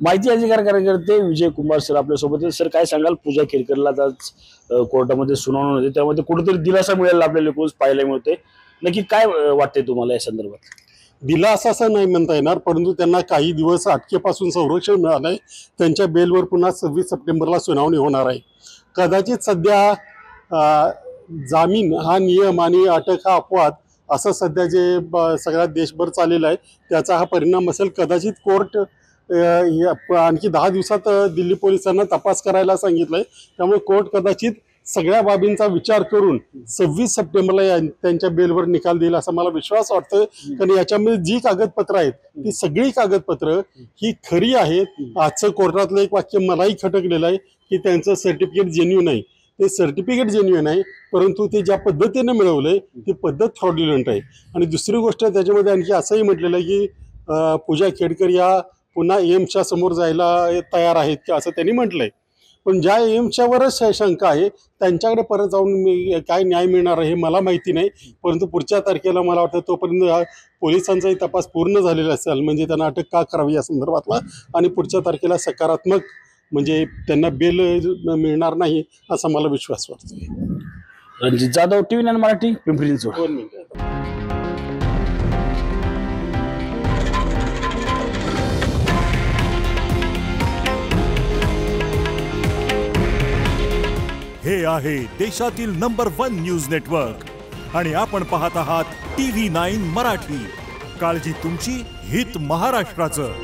माहिती अधिकार कार्यकर्ते विजय कुमार सर आपल्यासोबत आहेत. सर काय सांगाल, पूजा केरकरला आज कोर्टामध्ये सुनावणी होती, त्यामध्ये कुठेतरी दिलासा मिळेल आपल्याला पाहायला मिळते. नक्की काय वाटतंय तुम्हाला या संदर्भात? दिलासा असं नाही म्हणता येणार, परंतु त्यांना काही दिवस अटकेपासून संरक्षण मिळालंय. त्यांच्या बेलवर पुन्हा 26 सप्टेंबरला सुनावणी होणार आहे. कदाचित सध्या जामीन हा नियम आणि अटक हा अपवाद असं सध्या जे सगळ्या देशभर चाललेलं आहे त्याचा हा परिणाम असेल. कदाचित कोर्ट आणखी 10 दिवसात दिल्ली पोलिसांना तपास करायला सांगितलंय. त्यामुळे कोर्ट कदाचित सगळ्या बाबींचा विचार करून 26 सप्टेंबरला त्यांच्या बेलवर निकाल देईल असा मला विश्वास वाटतोय. कारण याच्यामध्ये जी कागदपत्र आहेत ती सगळी कागदपत्र ही खरी आहेत. आजचं कोर्टातलं एक वाक्य मलाही खटकलेलं आहे की त्यांचं सर्टिफिकेट जेन्युइन आहे. ते सर्टिफिकेट जेन्युइन आहे, परंतु ते ज्या पद्धतीने मिळवलंय ती पद्धत फ्रॉड्युलंट आहे. आणि दुसरी गोष्ट त्याच्यामध्ये आणखी असंही म्हटलेलं आहे की पूजा केरकर या पुन्हा एम्सच्या समोर जायला तयार आहेत की असं त्यांनी म्हटलंय. पण ज्या एम्सच्यावरच शंका आहे त्यांच्याकडे परत जाऊन काय न्याय मिळणार आहे हे मला माहिती नाही. परंतु पुढच्या तारखेला मला वाटतं तोपर्यंत पोलिसांचाही तपास पूर्ण झालेला असेल, म्हणजे त्यांना अटक का करावी या संदर्भातला, आणि पुढच्या तारखेला सकारात्मक म्हणजे त्यांना बेल मिळणार नाही असा मला विश्वास वाटतो. रणजित जाधव, TV9 मराठी, पिंपरी चिंचवड. 2 मिनिटं. हे आहे देशातील नंबर 1 न्यूज नेटवर्क आणि आपण पाहत आहात TV9 मराठी. काळजी तुमची, हित महाराष्ट्राचं.